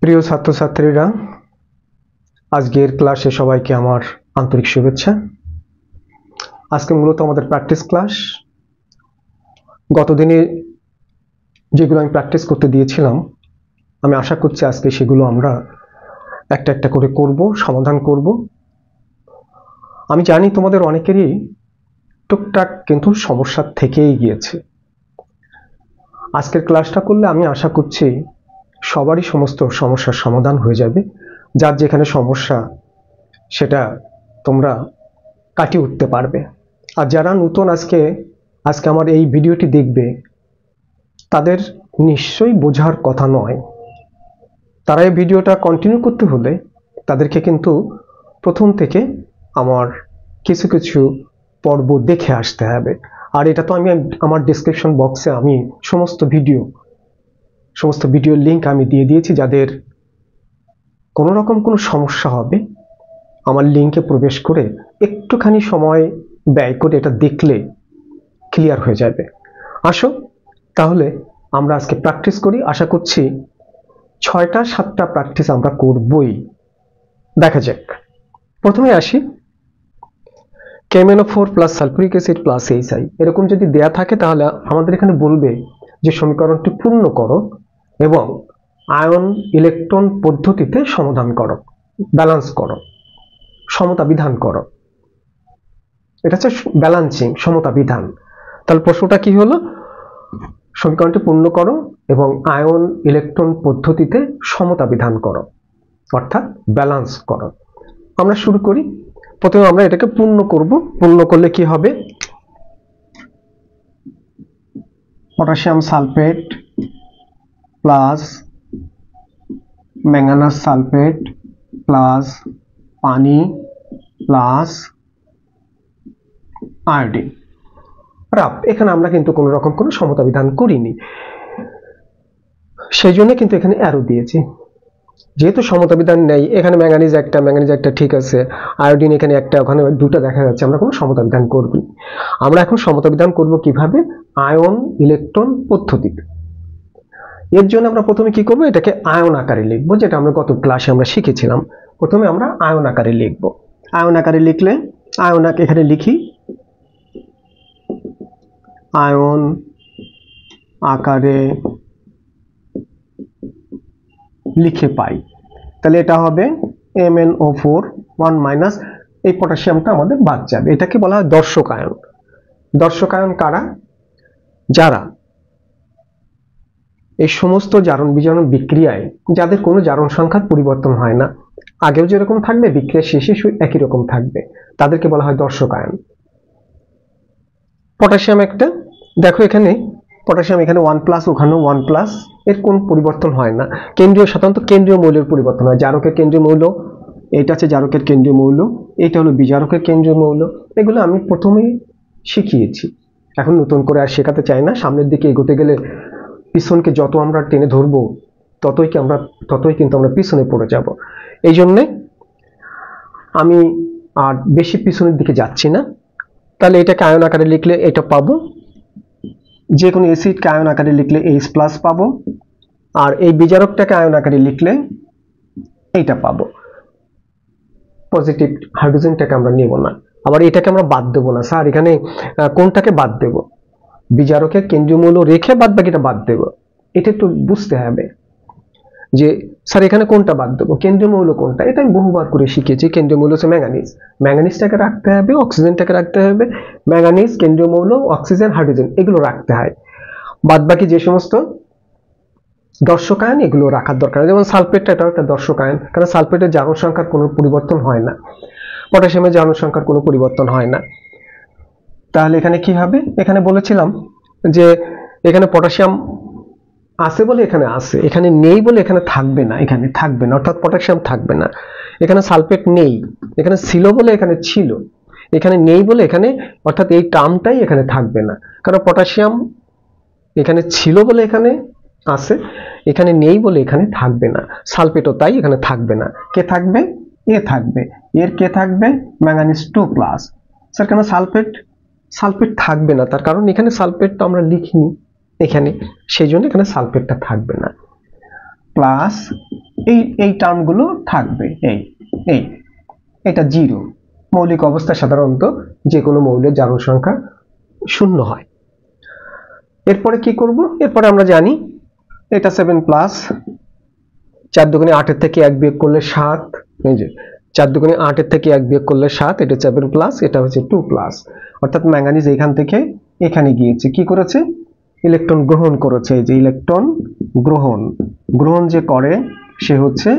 প্রিয় ছাত্রছাত্রীরা, আজকের ক্লাসে সবাইকে আমার আন্তরিক শুভেচ্ছা। আজকে মূলত আমাদের প্র্যাকটিস ক্লাস। গতদিনে যেগুলো আমি প্র্যাকটিস করতে দিয়েছিলাম, আমি আশা করছি আজকে সেগুলো আমরা একটা একটা করে করব, সমাধান করব। আমি জানি তোমাদের অনেকেরই টুকটাক কিন্তু সমস্যা থেকেই গিয়েছে। আজকের ক্লাসটা করলে আমি আশা করছি সবারই সমস্ত সমস্যার সমাধান হয়ে যাবে। যার যেখানে সমস্যা সেটা তোমরা কাটিয়ে উঠতে পারবে। আর যারা নতুন আজকে আমার এই ভিডিওটি দেখবে, তাদের নিশ্চয়ই বোঝার কথা নয়। তারা এই ভিডিওটা কন্টিনিউ করতে হলে তাদেরকে কিন্তু প্রথম থেকে আমার কিছু কিছু পর্ব দেখে আসতে হবে। আর এটা তো আমি আমার ডেসক্রিপশন বক্সে আমি সমস্ত ভিডিওর লিঙ্ক আমি দিয়ে দিয়েছি। যাদের কোনো রকম কোনো সমস্যা হবে, আমার লিঙ্কে প্রবেশ করে একটুখানি সময় ব্যয় করে এটা দেখলে ক্লিয়ার হয়ে যাবে। আসো তাহলে আমরা আজকে প্র্যাকটিস করি। আশা করছি 6টা-7টা প্র্যাকটিস আমরা করবই। দেখা যাক। প্রথমে আসি, KMnO4 plus sulphuric acid plus HI এরকম যদি দেয়া থাকে তাহলে আমাদের এখানে বলবে যে সমীকরণটি পূর্ণ করো এবং আয়ন ইলেকট্রন পদ্ধতিতে সমাধান করো, ব্যালেন্স করো, সমতা বিধান করো। এটা হচ্ছে ব্যালেন্সিং, সমতা বিধান। তাহলে প্রশ্নটা কি হলো? সমীকরণটি পূর্ণ করো এবং আয়ন ইলেকট্রন পদ্ধতিতে সমতা বিধান করো, অর্থাৎ ব্যালেন্স করো। আমরা শুরু করি। প্রথমে আমরা এটাকে পূর্ণ করব। পূর্ণ করলে কি হবে? Potassium sulphate plus manganous sulphate plus পানি প্লাস আয়োডিন। রাপ। এখানে আমরা কিন্তু কোনো রকম কোনো সমতা বিধান করিনি, সেই জন্য কিন্তু এখানে অ্যারো দিয়েছি। যেহেতু সমতা বিধান নেই, এখানে ম্যাঙ্গানিজ একটা ঠিক আছে, আয়োডিন এখানে একটা, ওখানে দুটো দেখা যাচ্ছে, আমরা কোনো সমতা বিধান করব। আমরা এখন সমতা বিধান করব কিভাবে? আয়ন ইলেকট্রন পদ্ধতিতে। এর জন্য আমরা প্রথমে কি করব? এটাকে আয়ন আকারে লিখব, যেটা আমরা গত ক্লাসে আমরা শিখেছিলাম। প্রথমে আমরা আয়ন আকারে লিখব। আয়ন আকারে লিখলে এখানে লিখি আয়ন আকারে লিখে পাই। তাহলে এটা হবে MnO4 1 মাইনাস এই পটাশিয়ামটা আমাদের বাদ যাবে। এটাকে বলা হয় দর্শক আয়ন। দর্শক আয়ন কারা? যারা এই সমস্ত জারণ বিজারণ বিক্রিয়ায় যাদের কোনো জারণ সংখ্যার পরিবর্তন হয় না, আগেও যেরকম থাকবে বিক্রিয়া শেষে একই রকম থাকবে, তাদেরকে বলা হয় দর্শক আয়ন। পটাশিয়াম একটা, দেখো এখানে পটাশিয়াম এখানে 1+, ওখানেও 1+, এর কোন পরিবর্তন হয় না। সাধারণত কেন্দ্রীয় মৌলের পরিবর্তন হয়। জারকের কেন্দ্রীয় মৌল এটা আছে, জারকের কেন্দ্রীয় মৌল এটা হলো বিজারকের কেন্দ্রীয় মৌল। এগুলো আমি প্রথমেই শিখিয়েছি, এখন নতুন করে আর শেখাতে চাই না। সামনের দিকে এগোতে গেলে পিছনকে যত আমরা টেনে ধরবো ততই কিন্তু আমরা পিছনে পড়ে যাব। এই জন্যে আমি আর বেশি পিছনের দিকে যাচ্ছি না। তাহলে এটাকে আয়ন আকারে লিখলে এটা পাবো, যে কোনো অ্যাসিডকে আয়ন আকারে লিখলে H+ পাবো, আর এই বিজারকটাকে আয়ন আকারে লিখলে এইটা পাবো। পজিটিভ হাইড্রোজেনটাকে আমরা নেব না, আবার এটাকে আমরা বাদ দেবো না। স্যার এখানে কোনটাকে বাদ দেব? বিজারকের কেন্দ্রীয় মৌল রেখে বাদ বাকিটা বাদ দেব। এটা একটু বুঝতে হবে যে স্যার এখানে কোনটা বাদ দেবো, কেন্দ্রীয় মৌল কোনটা। এটা আমি বহুবার করে শিখেছি। কেন্দ্রীয় মৌল হচ্ছে ম্যাঙ্গানিজ। ম্যাঙ্গানিজটাকে রাখতে হবে, অক্সিজেনটাকে রাখতে হবে। ম্যাঙ্গানিজ, কেন্দ্রীয় মৌল, অক্সিজেন, হাইড্রোজেন এগুলো রাখতে হয়। বাদ বাকি যে সমস্ত দর্শক আয়ন এগুলো রাখার দরকার। যেমন সালফেটটা, এটাও একটা দর্শক আয়ন, কারণ সালফেটের জারণ সংখ্যার কোনো পরিবর্তন হয় না, পটাশিয়ামের জারণ সংখ্যার কোনো পরিবর্তন হয় না। তাহলে এখানে কি হবে? এখানে বলেছিলাম যে এখানে পটাশিয়াম আছে বলে এখানে আছে, এখানে নেই বলে এখানে থাকবে না, এখানে থাকবে না, অর্থাৎ পটাশিয়াম থাকবে না। এখানে সালফেট নেই, এখানে ছিল বলে এখানে ছিল, এখানে নেই বলে এখানে, অর্থাৎ এই টার্মটাই এখানে থাকবে না। কারণ পটাশিয়াম এখানে ছিল বলে এখানে আছে, এখানে নেই বলে এখানে থাকবে না। সালফেটও তাই এখানে থাকবে না। কে থাকবে? এ থাকবে। এর কে থাকবে? ম্যাঙ্গানিজ 2+। স্যার কেন সালফেট থাকবে না? তার কারণ এখানে সালফেট তো আমরা লিখিনি এখানে, সেই জন্য এখানে সালফেটটা থাকবে না। প্লাস এই টার্মগুলো থাকবে, এটা 0। মৌলিক অবস্থা সাধারণত যে কোনো মৌলের জারণ সংখ্যা 0 হয়। এরপরে কি করব? এরপরে আমরা জানি এটা 7 প্লাস 4 দুগুণে 8 এর থেকে 1 বিয়োগ করলে 7, এই যে 4 দুগুণে 8 এর থেকে 1 বিয়োগ করলে 7, এটা 7 প্লাস, এটা হচ্ছে 2 প্লাস। অর্থাৎ ম্যাঙ্গানিজ এখান থেকে এখানে গিয়েছে, কি করেছে? ইলেকট্রন গ্রহণ করেছে। এই যে ইলেকট্রন গ্রহণ যে করে সে হচ্ছে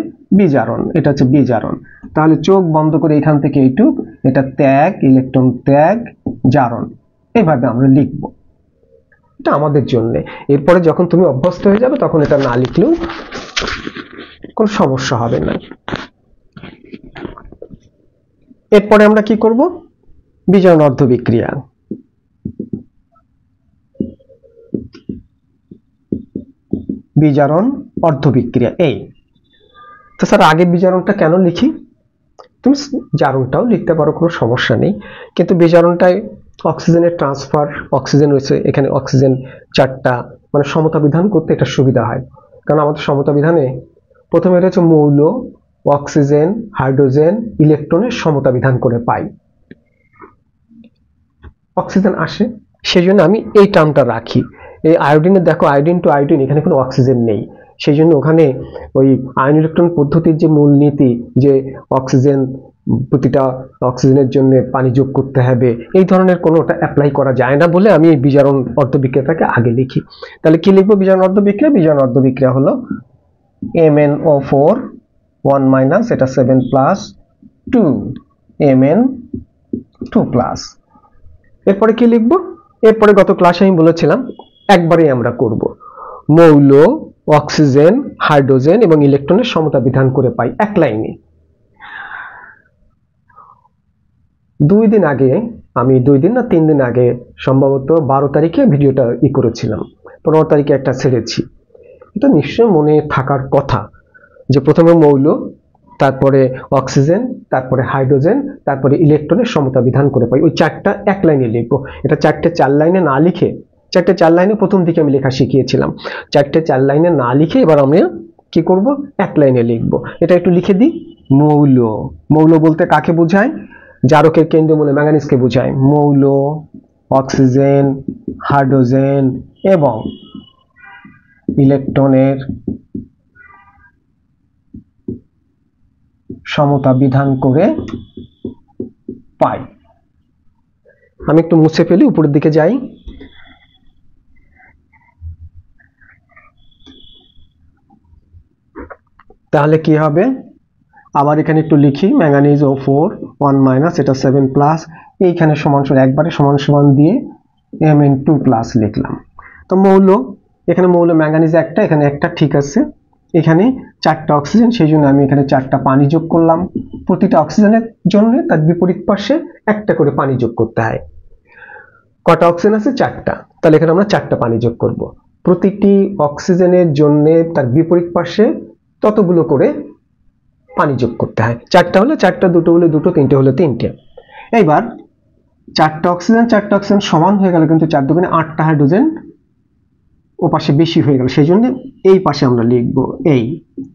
বিজারণ, এটা হচ্ছে বিজারণ। তাহলে চোখ বন্ধ করে এখান থেকে এইটুক, এটা ত্যাগ, ইলেকট্রন ত্যাগ, জারণ, এইভাবে আমরা লিখব। এটা আমাদের জন্য। এরপরে যখন তুমি অভ্যস্ত হয়ে যাবে তখন এটা না লিখলেও কোনো সমস্যা হবে না। এরপরে আমরা কি করব? বিজারণ অর্ধবিক্রিয়া। বিজারণ অর্ধবিক্রিয়া এই। তো স্যার আগে বিজারণটা কেন লিখি? তুমি জারণটাও লিখতে পারো, কোনো সমস্যা নেই, কিন্তু বিজারণটায় অক্সিজেনের ট্রান্সফার, অক্সিজেন রয়েছে এখানে, অক্সিজেন 4টা, মানে সমতা বিধান করতে এটা সুবিধা হয়। কারণ আমাদের সমতা বিধানে প্রথমে রয়েছে মৌল, অক্সিজেন, হাইড্রোজেন, ইলেকট্রনের সমতা বিধান করে পাই, অক্সিজেন আসে, সেই জন্য আমি এই টার্মটা রাখি। এই আয়োডিনে দেখো, আয়োডিন টু আয়োডিন, এখানে কোনো অক্সিজেন নেই, সেই জন্য ওখানে ওই আয়ন ইলেকট্রন পদ্ধতির যে মূলনীতি, যে অক্সিজেন প্রতিটা অক্সিজেনের জন্য পানি যোগ করতে হবে, এই ধরনের কোনোটা অ্যাপ্লাই করা যায় না বলে আমি এই বিজারণ অর্ধবিক্রিয়াটাকে আগে লিখি। তাহলে কি লিখবো? বিজারণ অর্ধবিক্রিয়া। বিজারণ অর্ধবিক্রিয়া হলো MnO4 1 মাইনাস, এটা 7 প্লাস 2 Mn2 প্লাস। এরপরে কি লিখবো? এরপরে গত ক্লাসে আমি বলেছিলাম একবারেই আমরা করব। মৌল, অক্সিজেন, হাইড্রোজেন এবং ইলেকট্রনের সমতা বিধান করে পাই এক লাইনে। 2 দিন আগে, আমি 2 দিন না 3 দিন আগে, সম্ভবত 12 তারিখে ভিডিওটা করেছিলাম, 15 তারিখে একটা ছেড়েছি। এটা নিশ্চয়ই মনে থাকার কথা যে প্রথমে মৌল, তারপরে অক্সিজেন, তারপরে হাইড্রোজেন, তারপরে ইলেকট্রনের সমতা বিধান করে পাই। ওই 4টা এক লাইনে লিখবো। এটা 4টে 4 লাইনে না লিখে, 4টে 4 লাইনে প্রথম দিকে আমি লেখা শিখিয়েছিলাম, 4টে 4 লাইনে না লিখে এবার আমরা কি করব? এক লাইনে লিখবো। এটা একটু লিখে দিই। মৌল, মৌল বলতে কাকে বোঝায়? জারকের কেন্দ্রীয় মৌল ম্যাঙ্গানিজকে বোঝায়। মৌল, অক্সিজেন, হাইড্রোজেন এবং ইলেকট্রনের সমতা বিধান করে পাই। আমি একটু মুছে ফেলি, উপরের দিকে যাই। তাহলে কি হবে? আবার এখানে একটু লিখি, ম্যাঙ্গানিজ O4 1 মাইনাস, এটা 7 প্লাস, এইখানে সমান সমান একবারে সমান সমান দিয়ে Mn2 প্লাস লিখলাম। তো মৌল, এখানে মৌল ম্যাঙ্গানিজ একটা, এখানে একটা, ঠিক আছে। এখানে 4টা অক্সিজেন, সেই জন্য আমি এখানে 4টা পানি যোগ করলাম। প্রতিটা অক্সিজেনের জন্য তার বিপরীত পাশে একটা করে পানি যোগ করতে হয়। কটা অক্সিজেন আছে? 4টা। তাহলে এখানে আমরা 4টা পানি যোগ করব। প্রতিটি অক্সিজেনের জন্য তার বিপরীত পাশে ততগুলো করে পানি যোগ করতে হয়। 4টা হলে 4টা, 2টো হলে 2টো, 3টে হলে 3টে। এইবার 4টা অক্সিজেন সমান হয়ে গেল, কিন্তু 4 দুগুণে 8টা হাইড্রোজেন ও পাশে বেশি হয়ে গেল, সেই জন্য এই পাশে আমরা লিখব এই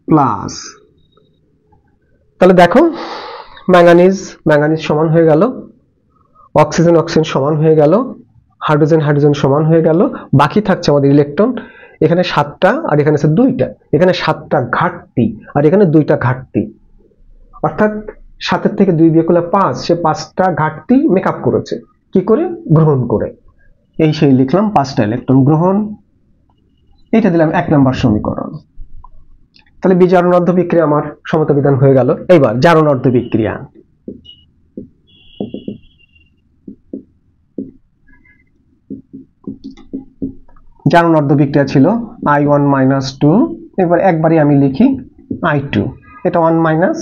প্লাস। তাহলে দেখো ম্যাঙ্গানিজ সমান হয়ে গেল, অক্সিজেন সমান হয়ে গেল, হাইড্রোজেন সমান হয়ে গেল। বাকি থাকছে আমাদের ইলেকট্রন। এখানে 7টা আর এখানে আছে 2টা, এখানে 7টা ঘাটতি আর এখানে 2টা ঘাটতি, অর্থাৎ 7-এর থেকে 2 বিয়োগ করলে 5, সে 5টা ঘাটতি মেকআপ করেছে কি করে? গ্রহণ করে। এই সেই লিখলাম 5টা ইলেকট্রন গ্রহণ, এটা দিলাম 1 নম্বর সমীকরণ। তাহলে বিজারণ অর্ধবিক্রিয়া আমার সমতা বিধান হয়ে গেল। এইবার জারণ অর্ধবিক্রিয়া। জারণ অর্ধবিক্রিয়া ছিল I1 - 2, এবার একবারই আমি লিখি I2, এটা 1 মাইনাস,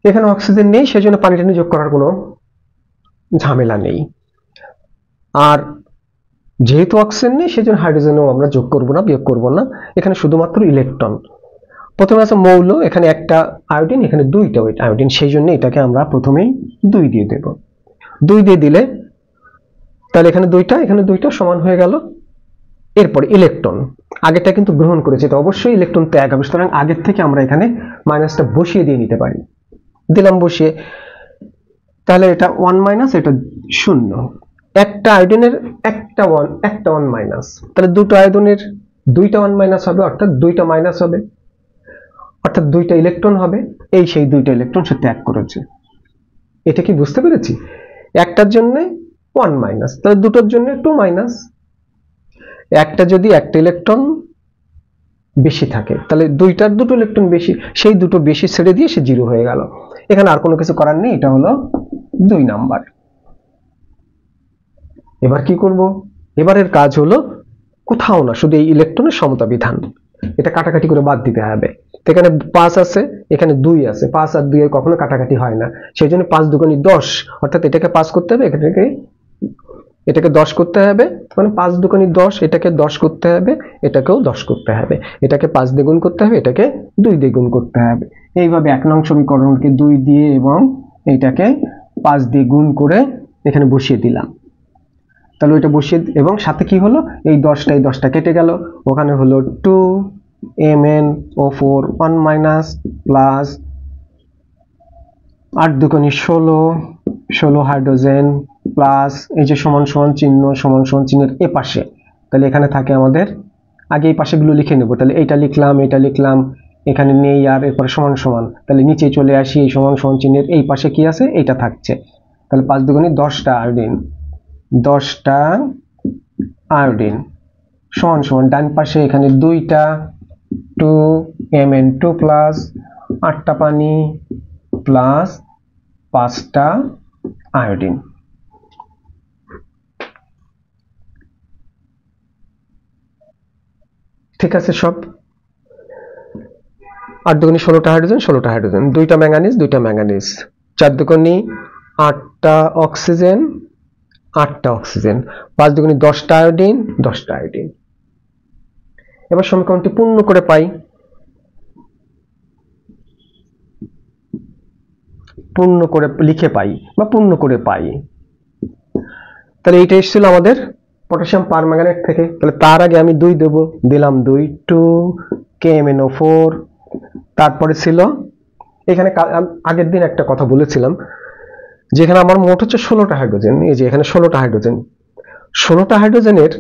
এখানে অক্সিজেন নেই, সেজন্য পানি টানি যোগ করার কোনো ঝামেলা নেই। আর যেহেতু অক্সিজেন নেই সেজন্য হাইড্রোজেনও আমরা যোগ করব না, বিয়োগ করব না, এখানে শুধুমাত্র ইলেকট্রন। প্রথমে আছে মৌল, এখানে একটা আয়োডিন, এখানে 2টা আয়োডিন, সেই জন্য এটাকে আমরা প্রথমেই 2 দিয়ে দেব। 2 দিয়ে দিলে তাহলে এখানে দুইটা সমান হয়ে গেল। এরপর ইলেকট্রন, আগেরটা কিন্তু গ্রহণ করেছে, তো অবশ্যই ইলেকট্রন ত্যাগ হবে, সুতরাং আগের থেকে আমরা এখানে মাইনাসটা বসিয়ে দিয়ে নিতে পারি। দিলাম বসিয়ে, তাহলে এটা 1 মাইনাস, এটা 0। একটা আয়োডিনের একটা 1 মাইনাস, তাহলে দুটো আয়োডিনের দুইটা 1 মাইনাস হবে, অর্থাৎ দুইটা মাইনাস হবে, অর্থাৎ দুইটা ইলেকট্রন হবে। এই সেই দুইটা ইলেকট্রন সে ত্যাগ করেছে। এটা কি বুঝতে পেরেছি? একটার জন্য 1 মাইনাস, তাহলে দুটোর জন্য 2 মাইনাস। একটা যদি একটা ইলেকট্রন বেশি থাকে, তাহলে দুইটার দুটো ইলেকট্রন বেশি, সেই দুটো বেশি ছেড়ে দিয়ে সে 0 হয়ে গেল। এখানে আর কোনো কিছু করার নেই, এটা হলো 2 নাম্বার। এবার কি করব? এবারের কাজ হলো কোথাও না, শুধু এই ইলেকট্রনের সমতা বিধান, এটা কাটাকাটি করে বাদ দিতে হবে। এখানে 5 আছে, এখানে 2 আছে, 5 আর 2 এর কখনো কাটাকাটি হয় না, সেই জন্য 5 দুগুণে 10, অর্থাৎ এটাকে 5 করতে হবে, এটাকে 10 করতে হবে, মানে 5 দুগুণে 10, এটাকে 10 করতে হবে, এটাকেও 10 করতে হবে, এটাকে 5 দিয়ে গুণ করতে হবে, এটাকে 2 দিয়ে গুণ করতে হবে। এইভাবে 1 নং সমীকরণকে 2 দিয়ে এবং এইটাকে 5 দিয়ে গুণ করে এখানে বসিয়ে দিলাম। তাহলে ওইটা বসিয়ে, এবং সাথে কি হলো, এই 10টা কেটে গেল, ওখানে হলো 2MnO4 1 মাইনাস প্লাস 8 দুগুণে 16 হাইড্রোজেন প্লাস এই যে সমান সমান চিহ্নের এ পাশে, তাহলে এখানে থাকে আমাদের, আগে এই পাশেগুলো লিখে নেব, তাহলে এটা লিখলাম, এখানে নেই, আর এরপরে সমান সমান, তাহলে নিচে চলে আসি, এই সমান সমান চিহ্নের এই পাশে কি আছে, এইটা থাকছে, তাহলে 5 দুগুণে 10টা আয়োডিন সমান সমান ডান পাশে এখানে 2টা 2Mn2 প্লাস 8টা পানি প্লাস 5টা আয়োডিন। ঠিক আছে সব? 8 দুগুণে 16টা হাইড্রোজেন, 2টা ম্যাঙ্গানিজ 4 দুগুণে 8টা অক্সিজেন, 5 দুগুণে 10টা আয়োডিন। এবার সমীকরণটি পূর্ণ করে পাই, লিখে পাই বা পূর্ণ করে পাই। তাহলে এইটা এসেছিল আমাদের পটাশিয়াম পারম্যাঙ্গানেট থেকে। তাহলে তার আগে আমি 2 দেব, দিলাম 2KMnO4। তারপরে ছিল এখানে আগের দিন একটা কথা বলেছিলাম, যেখানে আমার মোট হচ্ছে 16টা হাইড্রোজেন, এই যে এখানে 16টা হাইড্রোজেনের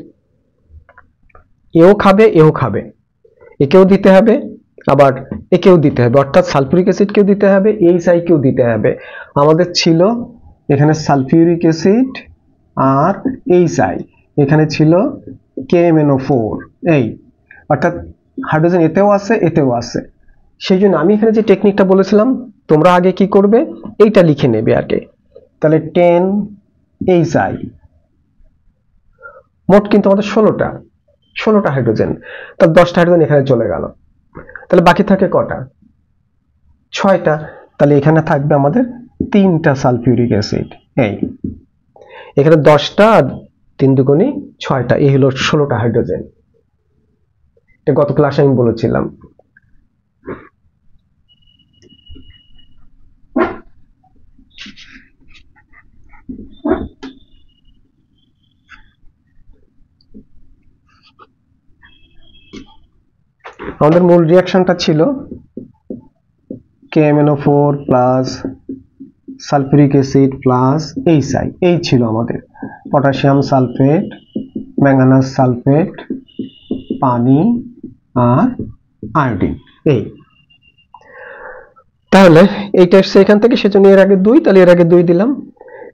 এও খাবে, একেও দিতে হবে, আবার একেও দিতে হবে, অর্থাৎ সালফিউরিক অ্যাসিডকেও দিতে হবে, HI কেও দিতে হবে। আমাদের ছিল এখানে সালফিউরিক অ্যাসিড আর HI, এখানে ছিল KMnO4, এই অর্থাৎ হাইড্রোজেন এতেও আছে। সেই জন্য আমি এখানে যে টেকনিকটা বলেছিলাম, তোমরা আগে কি করবে, এইটা লিখে নেবে আগে। তাহলে 10HI, মোট কিন্তু আমাদের 16টা হাইড্রোজেন, তার 10টা হাইড্রোজেন এখানে চলে গেল, তাহলে বাকি থাকে কটা, 6টা। তাহলে এখানে থাকবে আমাদের 3টা সালফিউরিক অ্যাসিড, এই এখানে 10টা আর 3 দুগুণে 6টা, এই হলো 16টা হাইড্রোজেন। এটা গত ক্লাসে আমি বলেছিলাম। আমাদের মূল রিঅ্যাকশনটা ছিল KMnO4 plus sulphuric acid plus HI, এই ছিল আমাদের পটাশিয়াম সালফেট, ম্যাঙ্গানাস সালফেট, পানি আর আয়োডিন। এই তাহলে এইটা এসছে এখান থেকে, সেজন্য এর আগে 2, তাহলে এর আগে 2 দিলাম।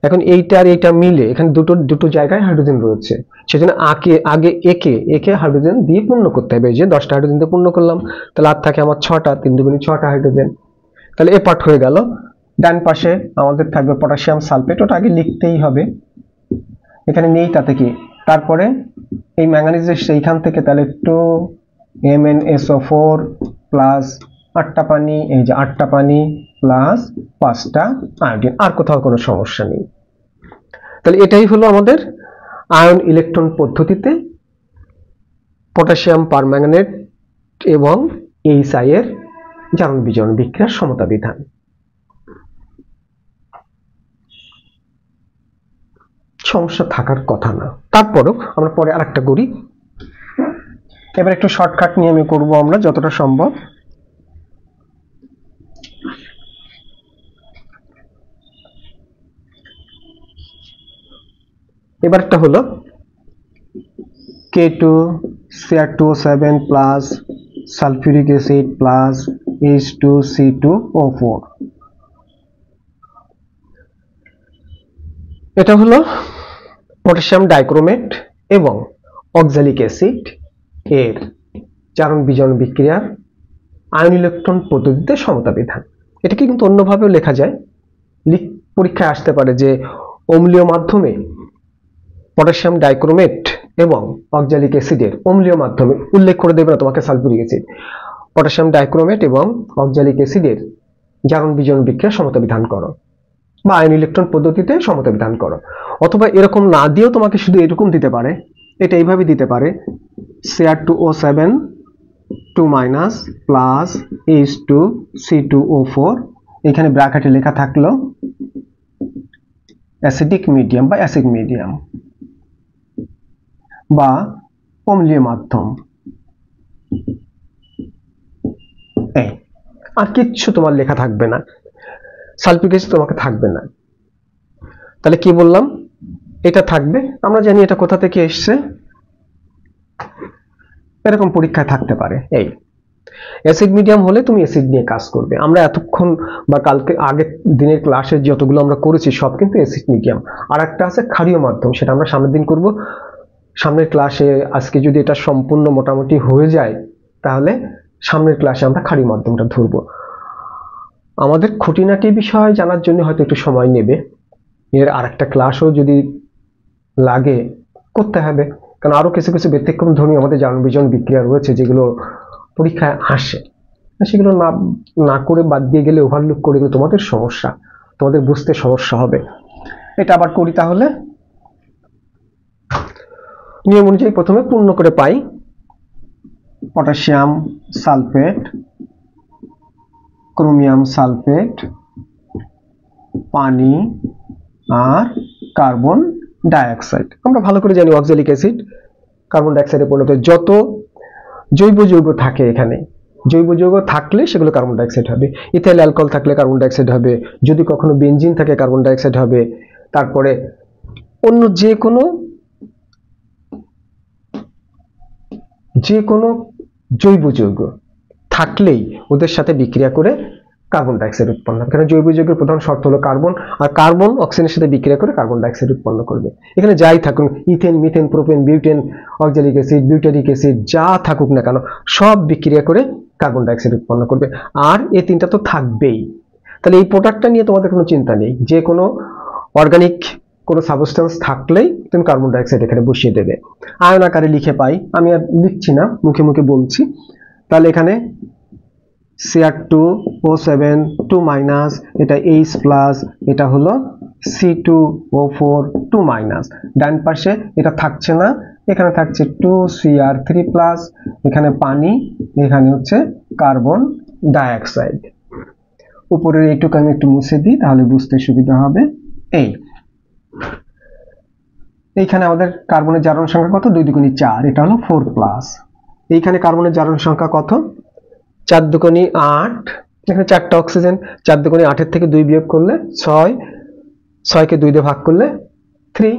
এখন এইটা আর এইটা মিলে এখানে দুটো জায়গায় হাইড্রোজেন রয়েছে, সেজন্য আগে একে হাইড্রোজেন দিয়ে পূর্ণ করতে হবে। এই যে 10টা হাইড্রোজেন দিয়ে পূর্ণ করলাম, তাহলে আর থাকে আমার 6টা, 3 দুগুণে 6টা হাইড্রোজেন। তাহলে এ পার্ট হয়ে গেল। ডান পাশে আমাদের থাকবে পটাশিয়াম সালফেট, ওটা আগে লিখতেই হবে, এখানে নেই তাতে কি। তারপরে এই ম্যাঙ্গানিজ এইখান থেকে, তাহলে 2MnSO4 প্লাস 8টা পানি, এই যে 8টা পানি প্লাস 5টা আয়োডিন, আর কোথাও কোনো সমস্যা নেই। তাহলে এটাই হলো আমাদের আয়ন ইলেকট্রন পদ্ধতিতে পটাশিয়াম পারম্যাঙ্গানেট এবং HI এর জারণ বিজারণ বিক্রিয়ার সমতা বিধান। সমস্যা থাকার কথা না। তারপরেও আমরা পরে আরেকটা করি। এবার একটু শর্টকাট নিয়ে আমি করব আমরা যতটা সম্ভব। এবারটা হলো K2Cr2O7 plus sulphuric acid plus H2C2O4। এটা হলো পটাশিয়াম ডাইক্রোমেট এবং অক্সালিক অ্যাসিড এর জারণ বিজারণ বিক্রিয়ার আয়ন ইলেকট্রন পদ্ধতিতে সমতা বিধান। এটাকে কিন্তু অন্যভাবেও লেখা যায়, পরীক্ষায় আসতে পারে যে অম্লীয় মাধ্যমে পটাশিয়াম ডাইক্রোমেট এবং অক্সালিক অ্যাসিডের অম্লীয় মাধ্যমে উল্লেখ করে দেবে না তোমাকে সালফিউরিক অ্যাসিড, পটাশিয়াম ডাইক্রোমেট এবং অক্সালিক অ্যাসিডের জারণ বিজারণ বিক্রিয়া সমতা বিধান করো বা আয়ন ইলেকট্রন পদ্ধতিতে সমতা বিধান করো। অথবা এরকম না দিয়েও তোমাকে শুধু এরকম দিতে পারে, এটা এইভাবে দিতে পারে Cr2O7 2- প্লাস H2C2O4, এখানে ব্র্যাকেটে লেখা থাকলো অ্যাসিডিক মিডিয়াম বা অ্যাসিড মিডিয়াম বা অম্লীয় মাধ্যম। আর কিচ্ছু তোমার লেখা থাকবে না, সালফিউরিক অ্যাসিড তোমাকে থাকবে না। তাহলে কি বললাম, এটা থাকবে। আমরা জানি এটা কোথা থেকে এসছে, এরকম পরীক্ষায় থাকতে পারে। এই অ্যাসিড মিডিয়াম হলে তুমি অ্যাসিড নিয়ে কাজ করবে। আমরা এতক্ষণ বা কালকে আগের দিনের ক্লাসে যতগুলো আমরা করেছি সব কিন্তু অ্যাসিড মিডিয়াম। আর একটা আছে ক্ষারীয় মাধ্যম, সেটা আমরা সামনের দিন করব। সামনের ক্লাসে আজকে যদি এটা সম্পূর্ণ মোটামুটি হয়ে যায় তাহলে সামনের ক্লাসে আমরা ক্ষারীয় মাধ্যমটা ধরবো। আমাদের খুঁটিনাটি বিষয় জানার জন্য হয়তো একটু সময় নেবে, এর আরেকটা ক্লাসও যদি লাগে করতে হবে, কারণ আরো কিছু কিছু ব্যতিক্রম ধর্মী আমাদের জারণ বিজারণ বিক্রিয়া রয়েছে যেগুলো পরীক্ষায় আসে, সেগুলো না করে বাদ দিয়ে গেলে, ওভারলুক করে গেলে তোমাদের সমস্যা, তোমাদের বুঝতে সমস্যা হবে। এটা আবার করি তাহলে। নিয়ম অনুযায়ী প্রথমে পূর্ণ করে পাই পটাশিয়াম সালফেট, ক্রোমিয়াম সালফেট, পানি আর কার্বন ডাইঅক্সাইড। আমরা ভালো করে জানি অক্সালিক অ্যাসিড কার্বন ডাইঅক্সাইডে পরিণত। যত জৈব যৌগ থাকে এখানে, জৈব যৌগ থাকলে সেগুলো কার্বন ডাইঅক্সাইড হবে। ইথাইল অ্যালকোহল থাকলে কার্বন ডাইঅক্সাইড হবে, যদি কখনো বেনজিন থাকে কার্বন ডাইঅক্সাইড হবে। তারপরে অন্য যে কোনো জৈব যৌগ থাকলেই ওদের সাথে বিক্রিয়া করে কার্বন ডাইঅক্সাইড উৎপন্ন হবে, কারণ জৈব যৌগের প্রধান শর্ত হলো কার্বন, আর কার্বন অক্সিজেনের সাথে বিক্রিয়া করে কার্বন ডাইঅক্সাইড উৎপন্ন করবে। এখানে যাই থাকুক, ethane, methane, propane, butane, oxalic acid, butyric acid, যা থাকুক না কেন সব বিক্রিয়া করে কার্বন ডাইঅক্সাইড উৎপন্ন করবে। আর এই তিনটা তো থাকবেই। তাহলে এই প্রোডাক্টটা নিয়ে তোমাদের কোনো চিন্তা নেই, যে কোনো অর্গানিক কোনো সাবস্টেন্স থাকলেই তুমি কার্বন ডাইঅক্সাইড এখানে বসিয়ে দেবে। আয়ন আকারে লিখে পাই, আমি আর লিখছি না, মুখে মুখে বলছি। তাহলে এখানে Cr2O7 2-, এটা H প্লাস, এটা হলো C2O4 2-। ডান পাশে এটা থাকছে না, এখানে থাকছে 2Cr3 প্লাস, এখানে পানি, এখানে হচ্ছে কার্বন ডাইঅক্সাইড। উপরের এইটুকু আমি একটু মুছে দিই তাহলে বুঝতে সুবিধা হবে। এইখানে আমাদের কার্বনের জারণ সংখ্যা কত, 2 × 4, এটা হলো 4 প্লাস। এইখানে কার্বনের জারণ সংখ্যা কত, 4 × 8, এখানে 4টা অক্সিজেন, 4 × 8 থেকে 2 বিয়োগ করলে 6, 6কে 2 দিয়ে ভাগ করলে 3,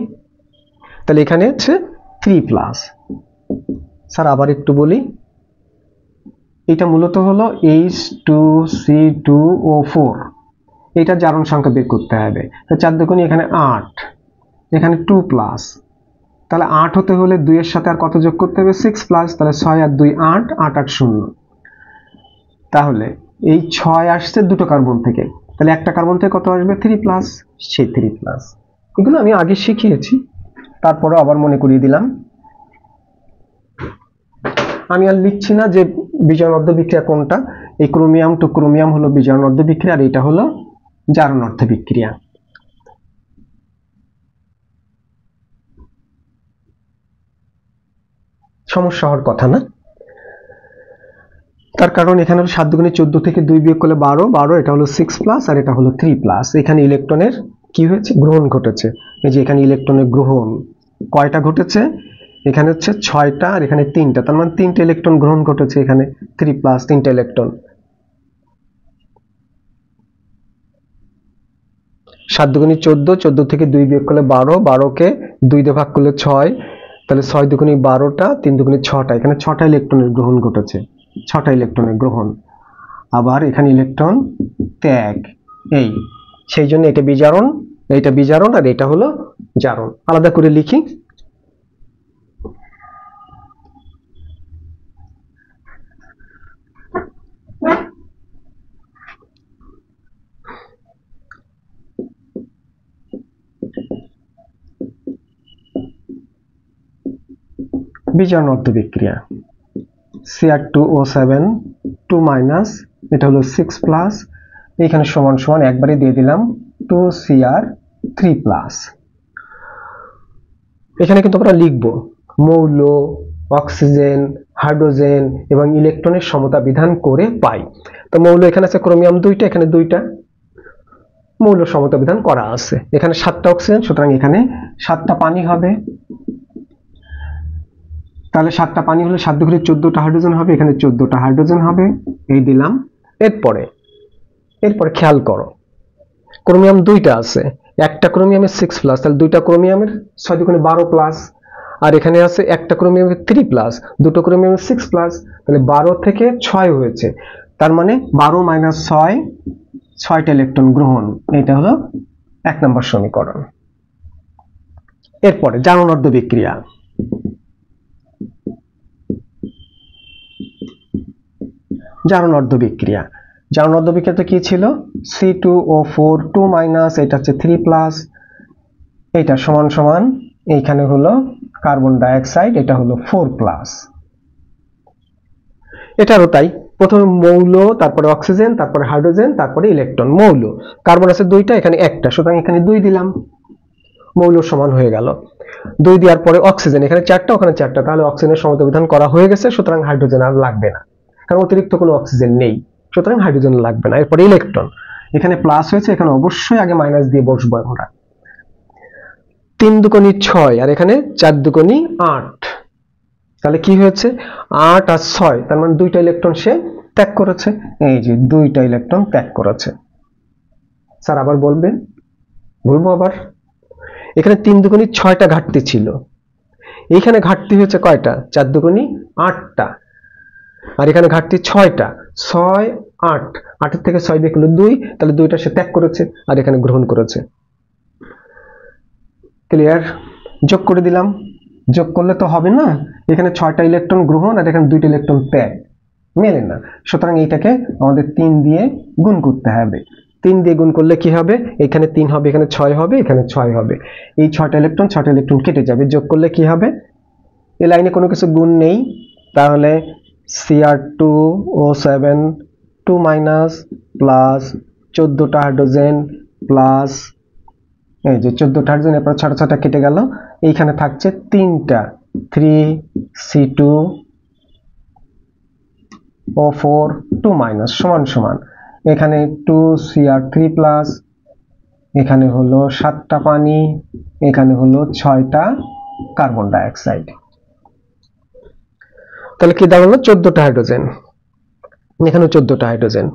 তাহলে এখানে হচ্ছে 3 প্লাস। স্যার আবার একটু বলি, এটা মূলত হলো H2C2O4, এটার জারণ সংখ্যা বের করতে হবে। 4 × এখানে 8, এখানে 2 প্লাস, তাহলে 8 হতে হলে 2 এর সাথে আর কত যোগ করতে হবে, 6 প্লাস, তাহলে 6 আর 2 8, 8 8 0। তাহলে এই 6 আসছে দুটো কার্বন থেকে, তাহলে একটা কার্বন থেকে কত আসবে, 3 প্লাস, সেই 3 প্লাস। এগুলো আমি আগে শিখিয়েছি, তারপরে আবার মনে করিয়ে দিলাম। আমি আর লিখছি না যে বিজারণ বিক্রিয়া কোনটা, এই ক্রোমিয়াম টু ক্রোমিয়াম হলো বিজারণ বিক্রিয়া, আর এটা হলো জারণ বিক্রিয়া। সমস্যা হওয়ার কথা না, তার কারণ এখানে হলো 7 × 14 থেকে 2 বিয়োগ করলে 12, 12, এটা হলো 6 প্লাস আর এটা হলো 3 প্লাস। এখানে ইলেকট্রনের কি হয়েছে? গ্রহণ ঘটেছে। এই যে এখানে ইলেকট্রনের গ্রহণ কয়টা ঘটেছে? এখানে হচ্ছে 6টা আর এখানে 3টা, তার মানে 3টে ইলেকট্রন গ্রহণ ঘটেছে এখানে, 3+ 3টে ইলেকট্রন। 7 দুগুণী 14, 14 থেকে 2 বিয়োগ করলে 12, 12কে 2 দিয়ে ভাগ করলে 6, তাহলে 6 দুগুণী 12টা, 3 দুগুণী 6টা, এখানে 6টা ইলেকট্রনের গ্রহণ ঘটেছে, 6টা ইলেকট্রনের গ্রহণ। আবার এখানে ইলেকট্রন ত্যাগ, এই সেই জন্য এটা বিজারণ, এইটা বিজারণ আর এটা হলো জারণ। আলাদা করে লিখি। বিজারণ অর্ধবিক্রিয়া Cr2O7 2- এটা হলো 6+, এখানে সমান সমান একবারে দিয়ে দিলাম 2Cr3+। এখানে কিন্তু আমরা লিখব মৌল, অক্সিজেন, হাইড্রোজেন এবং ইলেকট্রনের সমতা বিধান করে পাই। তো মৌল এখানে আছে ক্রোমিয়াম 2টা, এখানে 2টা, মৌল সমতা বিধান করা আছে। এখানে 7টা অক্সিজেন, সুতরাং এখানে 7টা পানি হবে। তাহলে 7টা পানি হলে 7 দুগুণে 14টা হাইড্রোজেন হবে, এখানে 14টা হাইড্রোজেন হবে, এই দিলাম। এরপরে খেয়াল করো, ক্রোমিয়াম 2টা আছে, একটা ক্রোমিয়ামের 6+, তাহলে 2টা ক্রোমিয়ামের 6 দুগুণে 12+, আর এখানে আছে একটা ক্রোমিয়ামের 3+, দুটো ক্রোমিয়ামের 6+, তাহলে 12 থেকে 6 হয়েছে, তার মানে 12 - 6, 6টা ইলেকট্রন গ্রহণ। এটা হলো 1 নম্বর সমীকরণ। এরপরে জারণ অর্ধবিক্রিয়া। জারণ অর্ধবিক্রিয়া, জারণ অর্ধবিক্রিয়াতে কি ছিল? C2O4 2-, এটা হচ্ছে 3+, এটা সমান সমান এইখানে হলো কার্বন ডাইঅক্সাইড, এটা হলো 4+। এটারও তাই, প্রথমে মৌল, তারপরে অক্সিজেন, তারপরে হাইড্রোজেন, তারপরে ইলেকট্রন। মৌল, কার্বন আছে 2টা, এখানে 1টা, সুতরাং এখানে 2 দিলাম, মৌল সমান হয়ে গেল। 2 দেওয়ার পরে অক্সিজেন, এখানে 4টা, ওখানে 4টা, তাহলে অক্সিজেনের সমতা বিধান করা হয়ে গেছে, সুতরাং হাইড্রোজেন আর লাগবে না, কারণ অতিরিক্ত কোনো অক্সিজেন নেই, সুতরাং হাইড্রোজেন লাগবে না। এরপরে ইলেকট্রন, এখানে প্লাস হয়েছে, এখানে অবশ্যই আগে মাইনাস দিয়ে বসবো আমরা। 3 দুগুণী 6 আর এখানে 4 দুগুণী 8, তাহলে কি হয়েছে? 8 আর 6, তার মানে 2টা ইলেকট্রন সে ত্যাগ করেছে, এই যে 2টা ইলেকট্রন ত্যাগ করেছে। স্যার আবার বলবেন? বলবো আবার। এখানে 3 দুগুণী 6টা ঘাটতি ছিল, এইখানে ঘাটতি হয়েছে কয়টা? 4 দুগুণী 8টা, আর এখানে ঘাটতি 6টা, 6 8, 8 থেকে 6 বিয়োগ করলে 2, তাহলে 2টা সে ত্যাগ করেছে আর এখানে গ্রহণ করেছে। ক্লিয়ার? যোগ করে দিলাম, যোগ করলে তো হবে না, এখানে 6টা ইলেকট্রন গ্রহণ আর এখানে 2টা ইলেকট্রন ত্যাগ, মেলে না, সুতরাং এইটাকে আমাদের 3 দিয়ে গুণ করতে হবে। 3 দিয়ে গুণ করলে কি হবে? এখানে 3 হবে, এখানে 6 হবে, এখানে 6 হবে, এই 6টা ইলেকট্রন কেটে যাবে, যোগ করলে কি হবে? এই লাইনে কোনো কিছু গুণ নেই, তাহলে Cr2O7 2- প্লাস 14টা হাইড্রোজেন প্লাস, এই যে 14টা হাইড্রোজেন, এরপর 6টা কেটে গেল, এইখানে থাকছে 3টা 3C2O4 2- সমান সমান এখানে 2Cr3+, এখানে হলো 7টা পানি, এখানে হলো 6টা কার্বন ডাইঅক্সাইড। তাহলে কি দাঁড়ালো? 14টা হাইড্রোজেন, এখানে 14টা হাইড্রোজেন,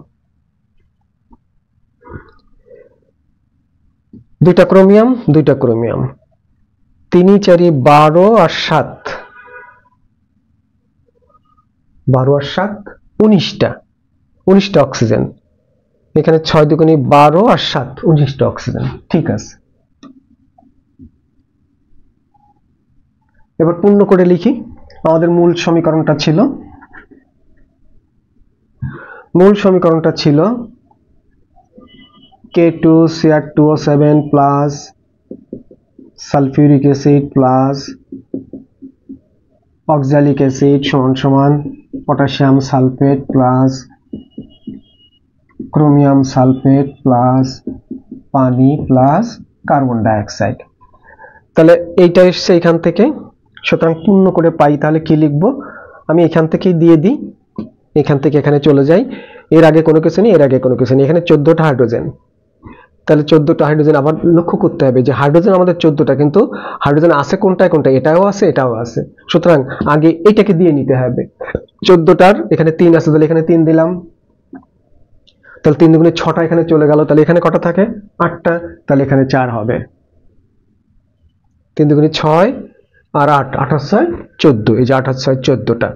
2টা ক্রোমিয়াম, 2টা ক্রোমিয়াম, 3 4 12 আর 7, 12 আর 7 19টা, 19টা অক্সিজেন, এখানে 6 দুগুণী 12 আর 7 19টা অক্সিজেন। ঠিক আছে, এবার পূর্ণ করে লিখি। আমাদের মূল সমীকরণটা ছিল K2Cr2O7 plus sulphuric acid plus oxalic acid সমান সমান potassium sulphate plus chromium sulphate plus পানি প্লাস কার্বন ডাইঅক্সাইড। তাহলে এইটা এসছে এখান থেকে, সুতরাং পূর্ণ করে পাই, তাহলে কি লিখবো? আমি এখান থেকেই দিয়ে দিই, এখান থেকে এখানে চলে যাই, এর আগে কোনো কিছু নেই, এর আগে কোনো কিছু নেই, এখানে 14টা হাইড্রোজেন, তাহলে 14টা হাইড্রোজেন। আবার লক্ষ্য করতে হবে যে হাইড্রোজেন আমাদের 14টা, কিন্তু হাইড্রোজেন আছে কোনটায় কোনটায়, এটাও আছে এটাও আছে, সুতরাং আগে এটাকে দিয়ে নিতে হবে। 14টার এখানে 3 আছে, তাহলে এখানে 3 দিলাম, তাহলে 3 দুগুণে 6টা এখানে চলে গেল, তাহলে এখানে কটা থাকে 8টা, তাহলে এখানে 4 হবে। 3 দুগুণে 6 আর 8, 8 আর 6 14, এই যে 8 আর 6 14টা।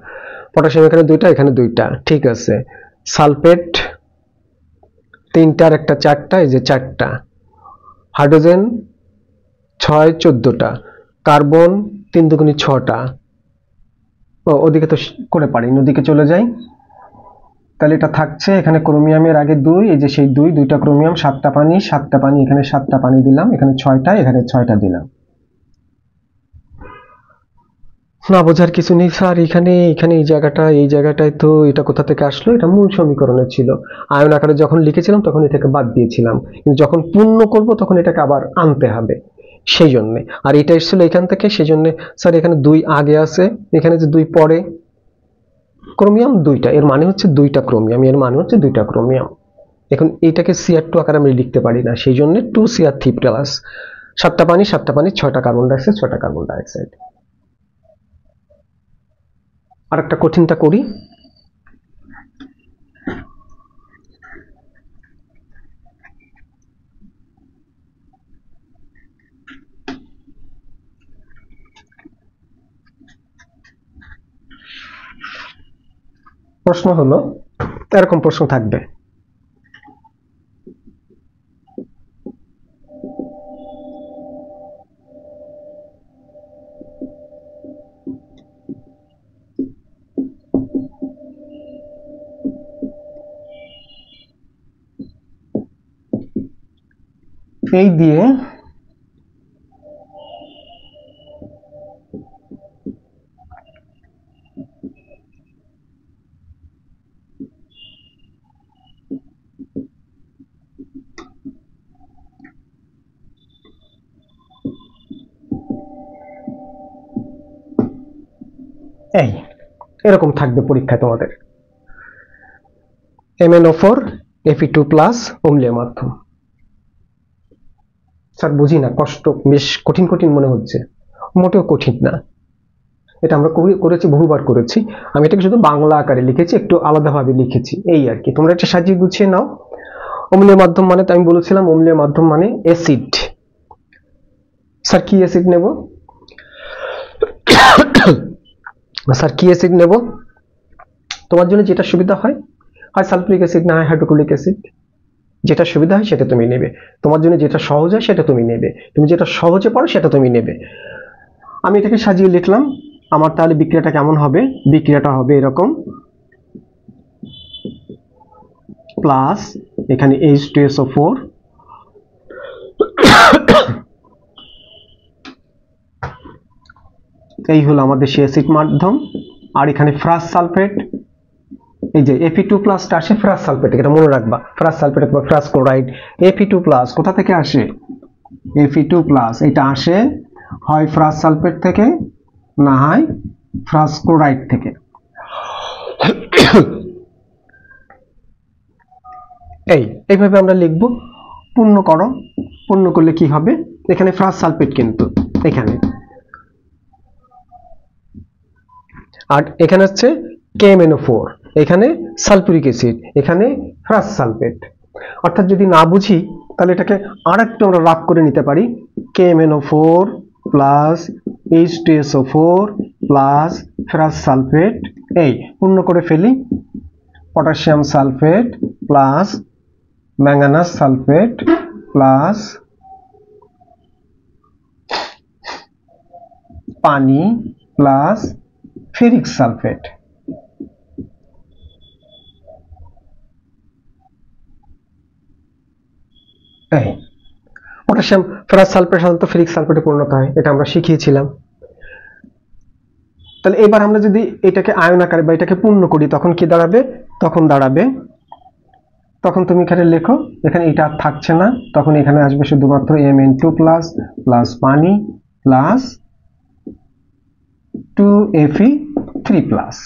পটাশিয়াম এখানে 2টা এখানে 2টা, ঠিক আছে। সালফেট 3টার একটা 4টা, এই যে 4টা। হাইড্রোজেন 6 14টা। কার্বন 3 দুগুণে 6টা। ওদিকে তো করে পারি, ওদিকে চলে যাই, তাহলে এটা থাকছে এখানে ক্রোমিয়ামের আগে 2, এই যে সেই 2টা ক্রোমিয়াম, 7টা পানি, 7টা পানি, এখানে 7টা পানি দিলাম, এখানে 6টা, এখানে 6টা দিলাম। না বোঝার কিছু নেই স্যার, এখানে এই জায়গাটায় তো এটা কোথা থেকে আসলো, এটা মূল সমীকরণে ছিল। আয়ন আকারে যখন লিখেছিলাম তখন এটাকে বাদ দিয়েছিলাম, কিন্তু যখন পূর্ণ করব তখন এটাকে আবার আনতে হবে, সেই জন্য। আর এটা এসেছিল এখান থেকে, সেই জন্য স্যার এখানে 2 আগে আছে, এখানে যে 2 পরে। ক্রোমিয়াম 2টা, এর মানে হচ্ছে 2টা ক্রোমিয়াম, এর মানে হচ্ছে 2টা ক্রোমিয়াম। এখন এটাকে Cr2 আকারে আমি লিখতে পারি না, সেই জন্য 2Cr3+। 7টা পানি 7টা পানি, 6টা কার্বন ডাইঅক্সাইড 6টা কার্বন ডাইঅক্সাইড। আর একটা কঠিনটা করি। প্রশ্ন হলো এরকম প্রশ্ন থাকবে, এই দিয়ে এই এরকম থাকবে পরীক্ষায় তোমাদের। MnO4 Fe2+ অম্লীয় মাধ্যম। স্যার বুঝি না, কষ্ট বেশ কঠিন কঠিন মনে হচ্ছে, মোটেও কঠিন না, এটা আমরা করেছি, বহুবার করেছি। আমি এটাকে শুধু বাংলা আকারে লিখেছি, একটু আলাদাভাবে লিখেছি, এই আর কি। তোমরা এটা সাজিয়ে গুছিয়ে নাও। অম্লীয় মাধ্যম মানে তো আমি বলেছিলাম, অম্লীয় মাধ্যম মানে অ্যাসিড। স্যার কি অ্যাসিড নেব? স্যার কি অ্যাসিড নেব? তোমার জন্য যেটা সুবিধা হয়, হয় সালফিউরিক অ্যাসিড না হয় হাইড্রোক্লোরিক অ্যাসিড, যেটা সুবিধা হয় সেটা তুমি নেবে। তোমার জন্য যেটা সহজ হয় সেটা তুমি নেবে, তুমি যেটা সহজে পারো সেটা তুমি নেবে। আমি এটাকে সাজিয়ে লিখলাম। আমার তাহলে বিক্রিয়াটা কেমন হবে? বিক্রিয়াটা হবে এরকম, প্লাস এখানে H2SO4 এই হলো আমাদের সেই অ্যাসিড মাধ্যম। আর এখানে ফ্রাস সালফেট, এই যে Fe2+ টা আসে ফ্রাস সালফেট, এটা মনে রাখবা, ফ্রাস সালফেট অথবা ফ্রাস ক্লোরাইড। Fe2+ কোথা থেকে আসে? Fe2+ এটা আসে হয় ফ্রাস সালফেট থেকে, না হয় ফ্রাস ক্লোরাইড থেকে। এইভাবে আমরা লিখব। পূর্ণ করো, পূর্ণ করলে কি হবে? এখানে ফ্রাস সালফেট কিন্তু এখানে, আর এখানে হচ্ছে KMnO4, এখানে সালফিউরিক অ্যাসিড, এখানে ফ্রাস সালফেট। অর্থাৎ যদি না বুঝি তাহলে এটাকে আরেকটু আমরা রাফ করে নিতে পারি, KMnO4 plus H2SO4 plus ফ্রাস sulphate. এই পূর্ণ করে ফেলি, potassium sulphate plus manganous sulphate plus পানি plus ferric sulphate. Potassium ferrous sulphate সাধারণত ফেরিক সালফেটে পরিণত হয়, এটা আমরা শিখিয়েছিলাম। তাহলে এবার আমরা যদি এটাকে আয়ন আকারে বা এটাকে পূর্ণ করি তখন কি দাঁড়াবে? তখন তুমি এখানে লেখো, এখানে এটা আর থাকছে না, তখন এখানে আসবে শুধুমাত্র Mn2+ প্লাস পানি প্লাস 2Fe3+।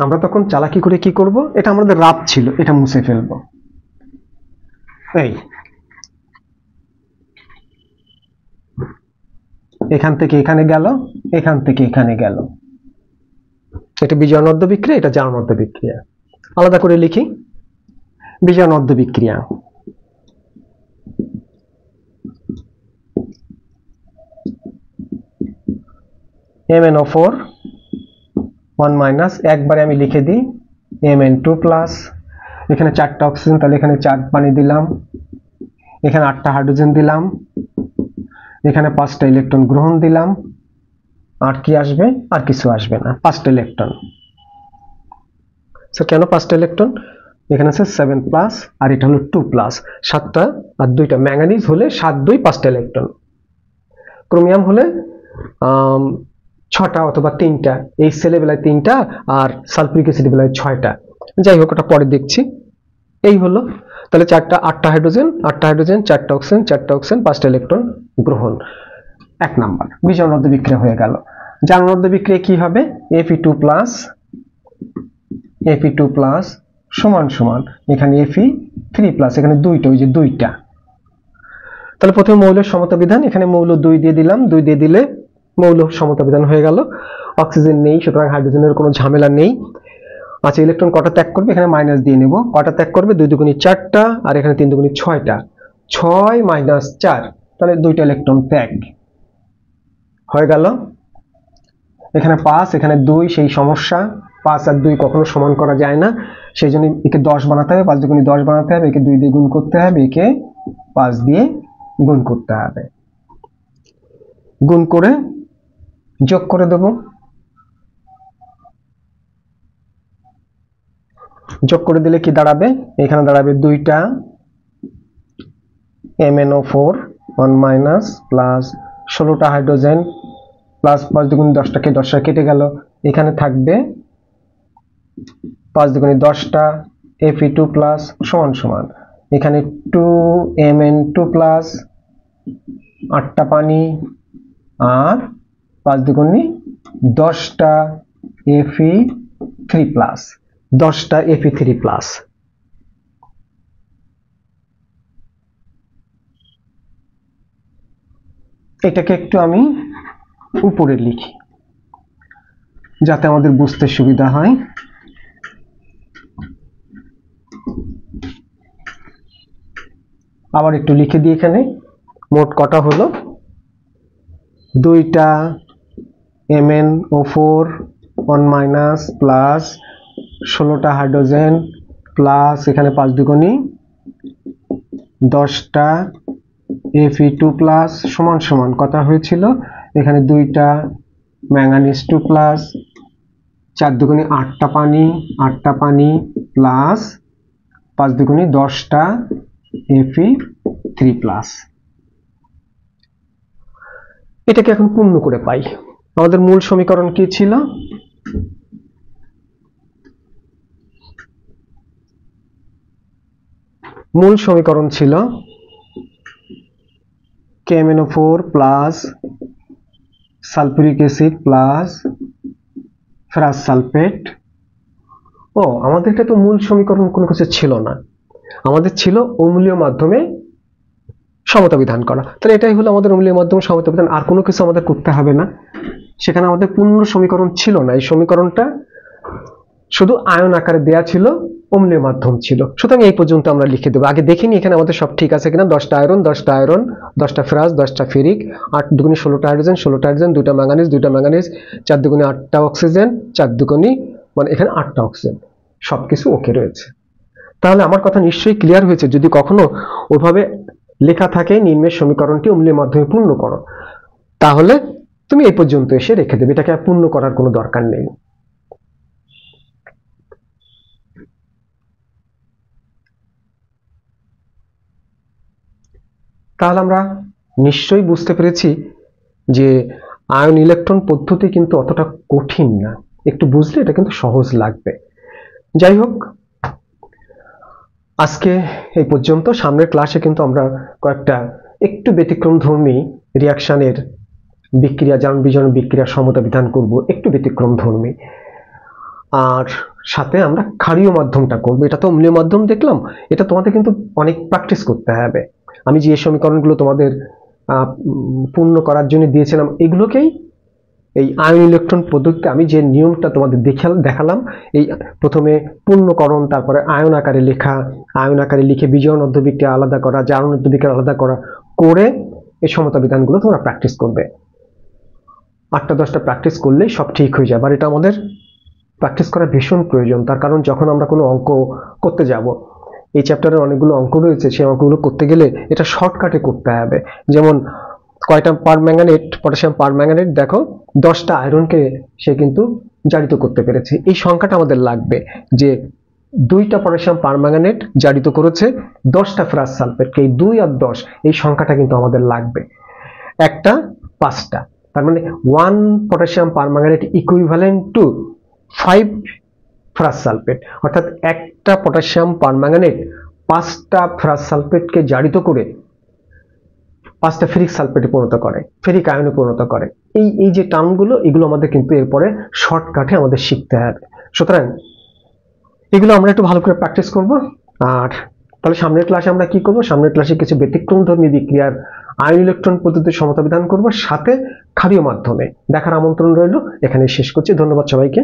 আমরা তখন চালাকি করে কি করব, এটা আমাদের রাত ছিল, এটা মুছে ফেলবো। এই এখান থেকে এখানে গেল, এখান থেকে এখানে গেল, এটা বিজয়ানর্দ বিক্রিয়া, এটা জারণার্দ বিক্রিয়া। আলাদা করে লিখি, বিজয়ানর্দ বিক্রিয়া MnO4 1 মাইনাস, একবারে আমি লিখে দিই Mn2 প্লাস, এখানে 4টা অক্সিজেন, তাহলে এখানে 4 পানি দিলাম, এখানে 8টা হাইড্রোজেন দিলাম, এখানে 5টা ইলেকট্রন গ্রহণ দিলাম, আর কি আসবে, আর কিছু আসবে না, 5টা ইলেকট্রন। সো কেন 5টা ইলেকট্রন, এখানে আছে 7 প্লাস আর এটা হলো 2 প্লাস, 7টা আর 2টা, ম্যাঙ্গানিজ হলে 7 2 5টা ইলেকট্রন, ক্রোমিয়াম হলে 6টা অথবা 3টা, এই সেলের বেলায় 3টা আর সালফিউরিক অ্যাসিডের বেলায় 6টা, যাই হোক ওটা পরে দেখছি। এই হলো তাহলে 8টা হাইড্রোজেন, 4টা অক্সিজেন, 5টা ইলেকট্রন গ্রহণ। 1 নাম্বার বিজয়ানর্দ বিক্রিয়া হয়ে গেল। জারণার্দ বিক্রিয়া কি হবে, Fe2 প্লাস সমান সমান এখানে Fe3 প্লাস, এখানে 2টা, ওই যে 2টা, তাহলে প্রথমে মৌলের সমতা বিধান, এখানে মৌল 2 দিয়ে দিলাম, 2 দিয়ে দিলে মৌল সমতা বিধান হয়ে গেল। অক্সিজেন নেই, সুতরাং হাইড্রোজেনের কোনো ঝামেলা নেই। আচ্ছা, ইলেকট্রন কটা ত্যাগ করবে, এখানে মাইনাস দিয়ে নেব, কটা ত্যাগ করবে, 2 দুগুণী 4টা আর এখানে 3 দুগুণী 6টা, 6 মাইনাস 4, তাহলে 2টা ইলেকট্রন ত্যাগ হয়ে গেল। এখানে 5, এখানে 2, সেই সমস্যা, 5 আর 2 কখনো সমান করা যায় না, সেই জন্য একে 10 বানাতে হবে, 5 দুগুণী 10 বানাতে হবে, একে 2 দিয়ে গুণ করতে হবে, একে 5 দিয়ে গুণ করতে হবে, গুণ করে যোগ করে দেব, যোগ করে দিলে কি দাঁড়াবে, এখানে দাঁড়াবে 2টা MnO4 1 মাইনাস প্লাস 16টা হাইড্রোজেন প্লাস 5 দুগুণী 10টাকে 10টা কেটে গেল, এখানে থাকবে 5 দুগুণী 10টা Fe2 প্লাস সমান সমান এখানে 2Mn2 প্লাস 8টা পানি আর 5 দুগুণী 10টা Fe3 প্লাস, 10টা Fe3 প্লাস। এটাকে একটু আমি উপরে লিখি যাতে আমাদের বুঝতে সুবিধা হয়। আবার একটু লিখে দিই, এখানে মোট কটা হলো, 2টা MnO4 1 মাইনাস প্লাস 16টা হাইড্রোজেন প্লাস এখানে 5 দুগুণী 10টা Fe2 প্লাস সমান সমান কথা হয়েছিল, এখানে 2টা ম্যাঙ্গানিজ 2 প্লাস 4 দুগুণী 8টা পানি প্লাস 5 দুগুণী 10টা Fe3 প্লাস। এটাকে এখন পূর্ণ করে পাই। আমাদের মূল সমীকরণ কি ছিল, মূল সমীকরণ ছিল KMnO4 plus sulphuric acid plus ferrous sulphate. ও আমাদের এটা তো মূল সমীকরণ কোনো কিছু ছিল না, আমাদের ছিল অম্লীয় মাধ্যমে সমতা বিধান করা, তাহলে এটাই হলো আমাদের অম্লীয় মাধ্যম সমতা বিধান, আর কোনো কিছু আমাদের করতে হবে না। সেখানে আমাদের পূর্ণ সমীকরণ ছিল না, এই সমীকরণটা শুধু আয়ন আকারে দেয়া ছিল, অম্লীয় মাধ্যম ছিল, সুতরাং এই পর্যন্ত আমরা লিখে দেবো। আগে দেখিনি এখানে আমাদের সব ঠিক আছে কিনা, 10টা আয়রন 10টা ফেরাস 10টা ফেরিক, 8 দুগুণী 16টা হাইড্রোজেন 2টা ম্যাঙ্গানিজ 4 দুগুণী 8টা অক্সিজেন 4 দুগুণী মানে এখানে 8টা অক্সিজেন, সবকিছু ওকে রয়েছে। তাহলে আমার কথা নিশ্চয়ই ক্লিয়ার হয়েছে। যদি কখনো ওভাবে লেখা থাকে নিম্নের সমীকরণটি অম্লীয় মাধ্যমে পূর্ণ করো, তাহলে তুমি এই পর্যন্ত এসে রেখে দেবে, এটাকে আর পূর্ণ করার কোনো দরকার নেই। তাহলে আমরা নিশ্চয়ই বুঝতে পেরেছি যে আয়ন ইলেকট্রন পদ্ধতি কিন্তু অতটা কঠিন না, একটু বুঝলে এটা কিন্তু সহজ লাগবে। যাই হোক, আজকে এই পর্যন্ত। সামনের ক্লাসে কিন্তু আমরা কয়েকটা একটু ব্যতিক্রমধর্মী রিয়াকশনের বিক্রিয়া, জারণ বিজারণ বিক্রিয়ার সমতা বিধান করব, একটু ব্যতিক্রমধর্মী। আর সাথে আমরা ক্ষারীয় মাধ্যমটা করব। এটা তো অম্লীয় মাধ্যম দেখলাম, এটা তোমাদের কিন্তু অনেক প্র্যাকটিস করতে হবে। আমি যে সমীকরণগুলো তোমাদের পূর্ণ করার জন্য দিয়েছিলাম, এগুলোকেই এই আয়ন ইলেকট্রন পদ্ধতিতে আমি যে নিয়মটা তোমাদের দেখালাম, এই প্রথমে পূর্ণকরণ, তারপরে আয়ন আকারে লেখা, আয়ন আকারে লিখে বিজয়ন অধ্যবিক্রিয়া আলাদা করা, জারণ অধ্যবিক্রিয়া আলাদা করা করে এই সমতা বিধানগুলো তোমরা প্র্যাকটিস করবে। 8টা 10টা প্র্যাকটিস করলেই সব ঠিক হয়ে যাবে। আর এটা আমাদের প্র্যাকটিস করা ভীষণ প্রয়োজন। তার কারণ যখন আমরা কোনো অঙ্ক করতে যাব, এই চ্যাপ্টারে অনেকগুলো অঙ্ক রয়েছে, সেই অঙ্কগুলো করতে গেলে এটা শর্টকাটে করতে হবে। যেমন কয়টা পারম্যাঙ্গানেট, পটাশিয়াম পারম্যাঙ্গানেট, দেখো 10টা আয়রনকে সে কিন্তু জারিত করতে পেরেছে। এই সংখ্যাটা আমাদের লাগবে যে 2টা পটাশিয়াম পারম্যাঙ্গানেট জারিত করেছে 10টা ফেরাস সালফেটকে। এই 2 আর 10 এই সংখ্যাটা কিন্তু আমাদের লাগবে। একটা 5টা, তার মানে 1 potassium permanganate equivalent to 5 ferrous sulphate, অর্থাৎ একটা পটাশিয়াম পারম্যাঙ্গানেট 5টা ফেরাস সালফেটকে জারিত করে 5টা ফেরিক সালফেটে পরিণত করে, ফেরিক আয়নে পরিণত করে। এই যে টার্মগুলো, এগুলো আমাদের কিন্তু এরপরে শর্টকাটে আমাদের শিখতে হবে। সুতরাং এগুলো আমরা একটু ভালো করে প্র্যাকটিস করব। আর তাহলে সামনের ক্লাসে আমরা কি করব? সামনের ক্লাসে কিছু ব্যতিক্রমধর্মী বিক্রিয়ার আয়ন ইলেকট্রন পদ্ধতির সমতা বিধান করব, সাথে ক্ষারীয় মাধ্যমে। দেখার আমন্ত্রণ রইল। এখানে শেষ করছি। ধন্যবাদ সবাইকে।